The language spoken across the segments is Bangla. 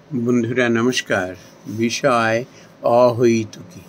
বন্ধুরা নমস্কার। বিষয় অহৈতুকী,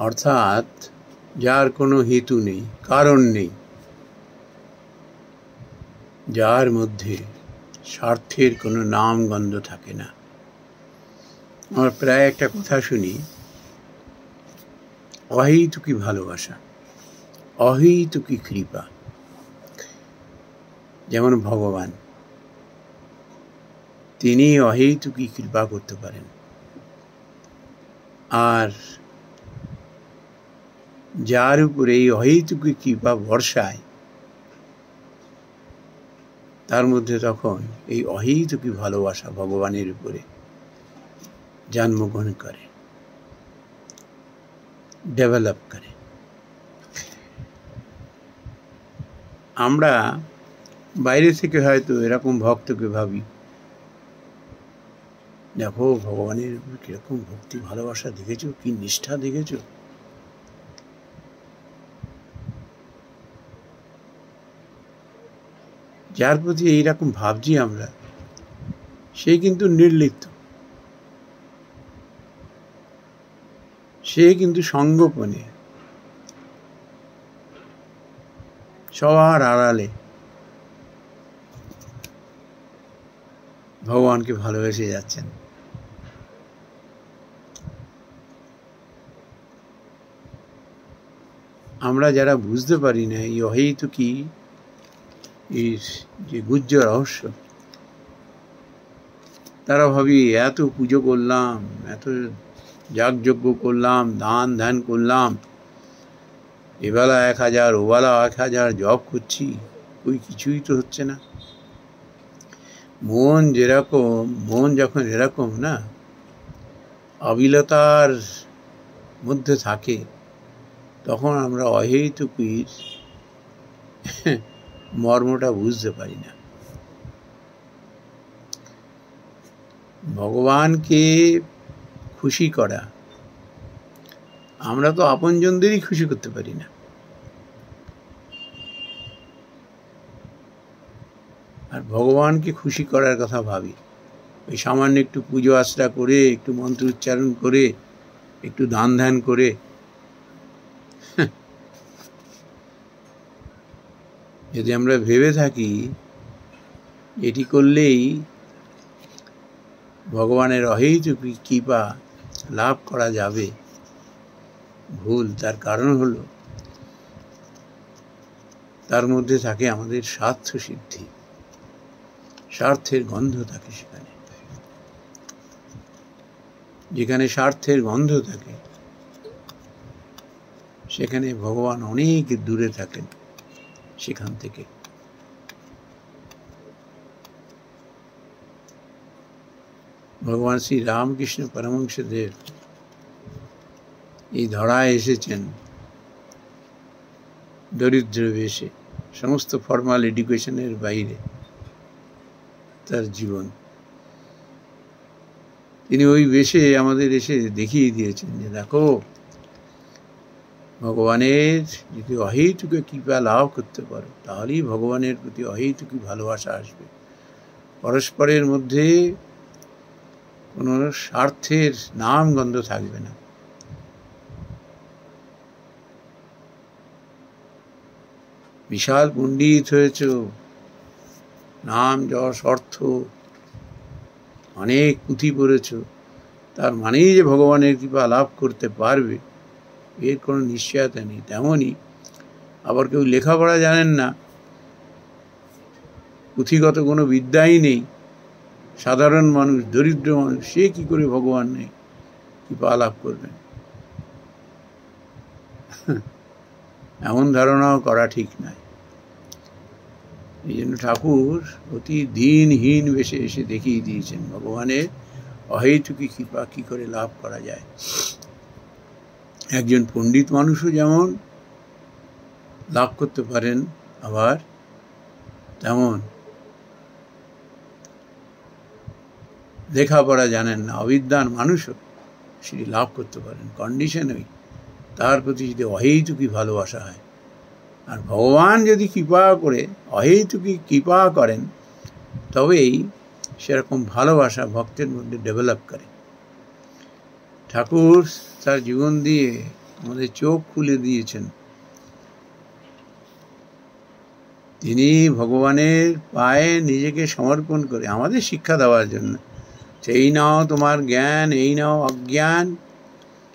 অর্থাৎ যার কোনো হেতু নেই, কারণ নেই, যার মধ্যে স্বার্থের কোনো নাম গন্ধ থাকে না। আমার প্রায় একটা কথা শুনি, অহৈতুকী ভালোবাসা, অহৈতুকী কৃপা। যেমন ভগবান, তিনি অহৈতুকী কৃপা করতে পারেন, আর যার উপরে এই অহৈতুকী কৃপা বর্ষায়, তার মধ্যে তখন এই অহৈতুকী ভালোবাসা ভগবানের উপরে জন্মগ্রহণ করে, ডেভেলপ করে। আমরা বাইরে থেকে হয়তো এরকম ভক্তকে ভাবি, দেখো ভগবানের উপর কিরকম ভক্তি ভালোবাসা দেখেছো, কি নিষ্ঠা দেখেছো। যার প্রতি এইরকম ভাবছি আমরা, সে কিন্তু নির্লিপ্ত, সে কিন্তু সঙ্গোপনে, সবার আড়ালে ভগবানকে ভালোবেসে যাচ্ছেন। আমরা যারা বুঝতে পারি না এই অহৈতুকী এর যে গুহ্য রহস্য, তারা ভাবি এত পুজো করলাম, এত যাগযজ্ঞ করলাম, দান ধ্যান করলাম, এবেলা 1000 ওবেলা 1000 জপ করছি, ওই কিছুই তো হচ্ছে না। মন যেরকম, মন যখন এরকম না, অবিলতার মধ্যে থাকে, তখন আমরা অহৈতুকীর মর্মটা বুঝতে পারি না। ভগবানকে খুশি করা, আমরা তো আপনজনদেরই খুশি করতে পারি না, আর ভগবানকে খুশি করার কথা ভাবি। ওই সামান্য একটু পুজো আশ্রা করে, একটু মন্ত্র উচ্চারণ করে, একটু দান ধ্যান করে, যদি আমরা ভেবে থাকি এটি করলেই ভগবানের অহৈতুকী কৃপা লাভ করা যাবে, ভুল। তার কারণ হলো, তার মধ্যে থাকে আমাদের স্বার্থ সিদ্ধি, স্বার্থের গন্ধ থাকে সেখানে। যেখানে স্বার্থের গন্ধ থাকে, সেখানে ভগবান অনেক দূরে থাকেন সেখান থেকে। ভগবান শ্রী রামকৃষ্ণ পরমহংসদেব এই ধরায় এসেছেন দরিদ্র বেশে, সমস্ত ফর্মাল এডুকেশনের বাইরে তার জীবন। তিনি ওই বেশে আমাদের এসে দেখিয়ে দিয়েছেন যে দেখো, ভগবানের যদি অহৈতুকী কৃপা লাভ করতে পারো, তাহলেই ভগবানের প্রতি অহৈতুকী ভালোবাসা আসবে। পরস্পরের মধ্যে কোনো স্বার্থের নাম গন্ধ থাকবে না। বিশাল পণ্ডিত হয়েছ, নাম যশ অর্থ অনেক পুঁথি পড়েছ, তার মানেই যে ভগবানের কৃপা লাভ করতে পারবে, এর কোনো নিশ্চয়তা নেই। তেমনই আবার কেউ লেখাপড়া জানেন না, পুঁথিগত কোনো বিদ্যাই নেই, সাধারণ মানুষ, দরিদ্র মানুষ, সে কি করে ভগবানের কৃপা লাভ করবেন? এমন ধারণাও করা ঠিক নয়। এই জন্য ঠাকুর অতি দিনহীন বেশে এসে দেখিয়ে দিয়েছেন ভগবানের অহৈতুকী কৃপা কি করে লাভ করা যায়। একজন পণ্ডিত মানুষও যেমন লাভ করতে পারেন, আবার তেমন লেখাপড়া জানেন না, অবিদ্বান মানুষও সেটি লাভ করতে পারেন। কন্ডিশন ওই, তার প্রতি যদি অহৈতুকী ভালোবাসা হয়। আর ভগবান যদি কৃপা করে, অহৈতুকী কৃপা করেন, তবেই সেরকম ভালোবাসা ভক্তের মধ্যে ডেভেলপ করে। ঠাকুর তার জীবন দিয়ে আমাদের চোখ খুলে দিয়েছেন। তিনি ভগবানের পায়ে নিজেকে সমর্পণ করে আমাদের শিক্ষা দেওয়ার জন্য, এই নাও তোমার জ্ঞান, এই নাও অজ্ঞান,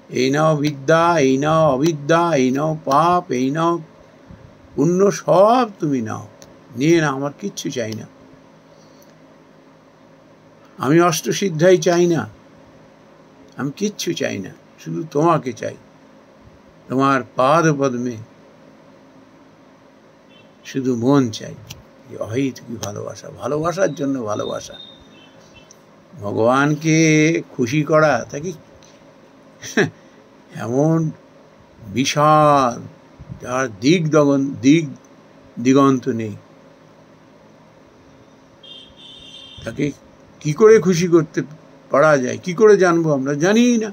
এই নাও বিদ্যা, এই নাও অবিদ্যা, এই নাও পাপ, এই নাও পুণ্য, সব তুমি নাও, নিয়ে না, আমার কিচ্ছু চাই না। আমি অষ্টসিদ্ধাই চাই না, আমি কিচ্ছু চাই না, শুধু তোমাকে চাই, তোমার পাদ পদ্মে শুধু মন চাই। অহেতুকী ভালোবাসা, ভালোবাসার জন্য ভালোবাসা। ভগবানকে খুশি করা তাকে এমন বিশাল, যার দিগন্ত নেই, তাকে কি করে খুশি করতে পারা যায়, কি করে জানবো? আমরা জানি না।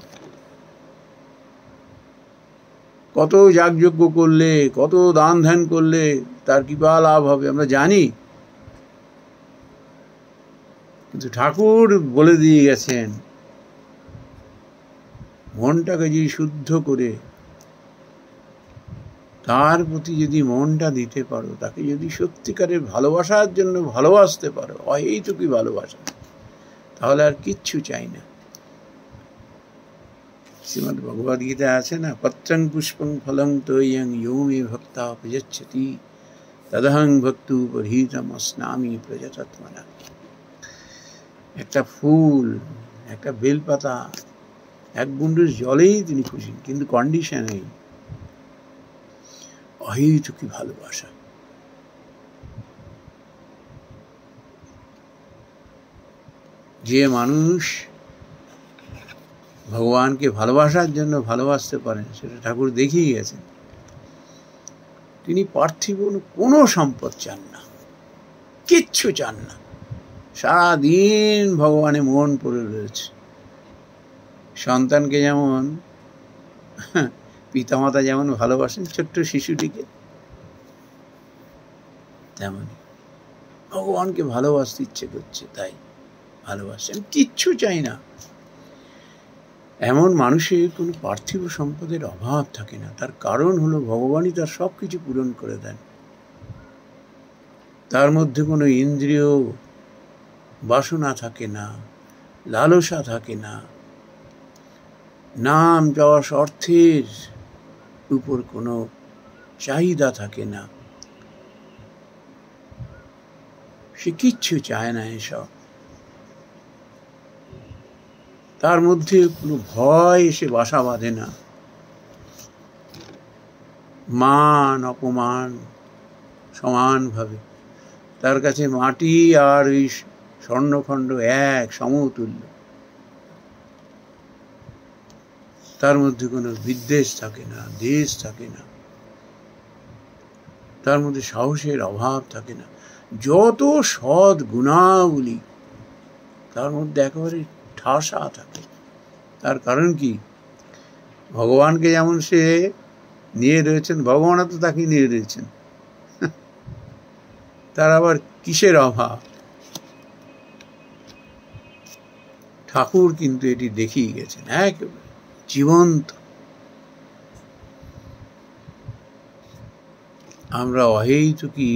কত যাগযজ্ঞ করলে, কত দান ধ্যান করলে তার কৃপা লাভ হবে আমরা জানি, কিন্তু ঠাকুর বলে দিয়ে গেছেন, মনটাকে যদি শুদ্ধ করে তার প্রতি যদি মনটা দিতে পারো, তাকে যদি সত্যিকারের ভালোবাসার জন্য ভালোবাসতে পারো, অহেতুকী ভালোবাসা, তাহলে আর কিচ্ছু চাই না। শ্রীমদ্ ভগবদ গীতা আছে না, পত্রং পুষ্পং ফলং তোয়ং ইয়ো মে ভক্তা প্রযচ্ছতি তদহং ভক্তু পরহিতম অস্নামি প্রযতাত্মনা। একটা ফুল, একটা বেলপাতা, এক বুন্ডুর জলেই তিনি খুশি, কিন্তু কন্ডিশন এই অহেতুকী ভালোবাসা। যে মানুষ ভগবানকে ভালোবাসার জন্য ভালোবাসতে পারেন, সেটা ঠাকুর দেখিয়ে গেছেন। তিনি পার্থিব কোনো সম্পদ চান না, কিচ্ছু চান না, সারাদিন ভগবানে মন পড়ে রয়েছে। সন্তানকে যেমন পিতামাতা যেমন ভালোবাসেন ছোট্ট শিশুটিকে, তেমনি ভগবানকে ভালোবাসতে ইচ্ছে করছে, তাই ভালোবাসেন, কিচ্ছু চাই না। এমন মানুষের কোনো পার্থিব সম্পদের অভাব থাকে না। তার কারণ হলো ভগবানই তার সব কিছু পূরণ করে দেন। তার মধ্যে কোনো ইন্দ্রিয় বাসনা থাকে না, লালসা থাকে না, নাম যশ অর্থের উপর কোনো চাহিদা থাকে না, সে কিচ্ছু চায় না এসব। তার মধ্যে কোনো ভয় এসে বাসা বাঁধে না, মান অপমান সমানভাবে তার কাছে মাটি আর ওই স্বর্ণখণ্ড এক সমতুল্য। তার মধ্যে কোনো বিদ্বেষ থাকে না, দেশ থাকে না, তার মধ্যে সাহসের অভাব থাকে না। যত সৎ গুণাবলী তার মধ্যে একেবারে ঠাসা থাকে। তার কারণ কি? ভগবানকে যেমন সে নিয়ে রয়েছেন, ভগবানও তো তাকে নিয়ে রয়েছেন। তার আবার কিসের অভাব? ঠাকুর কিন্তু এটি দেখিয়ে গেছেন একেবারে জীবন্ত। আমরা অহেতুকী,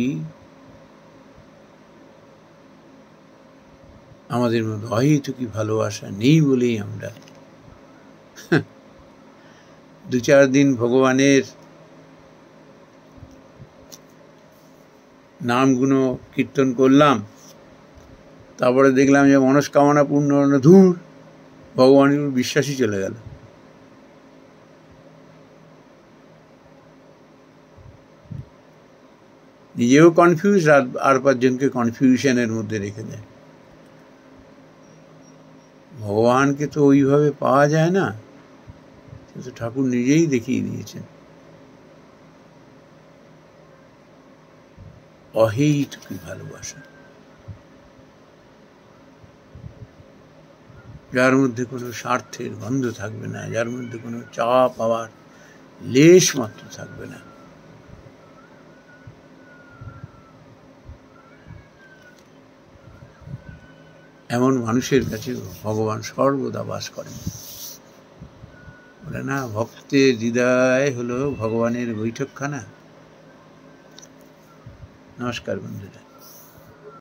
আমাদের মধ্যে অহেতুকী ভালোবাসা নেই বলেই আমরা 2-4 দিন ভগবানের নামগুলো কীর্তন করলাম, তারপরে দেখলাম যে মনস্কামনা পূর্ণ হলো, ধুর, ভগবানের বিশ্বাসই চলে গেল। নিজেও কনফিউজ, আর 5 জনকে কনফিউশনের মধ্যে রেখে দেয়। ভগবানকে তো ওইভাবে পাওয়া যায় না, কিন্তু ঠাকুর নিজেই দেখিয়ে দিয়েছেন। অহেতুকী ভালোবাসা, যার মধ্যে কোনো স্বার্থের গন্ধ থাকবে না, যার মধ্যে কোনো চাওয়া পাওয়ার লেশ মাত্র থাকবে না। এমন মানুষের কাছে ভগবান সর্বদা বাস করেন। বলে না, ভক্তের হৃদয় হলো ভগবানের বৈঠকখানা। নমস্কার বন্ধুরা।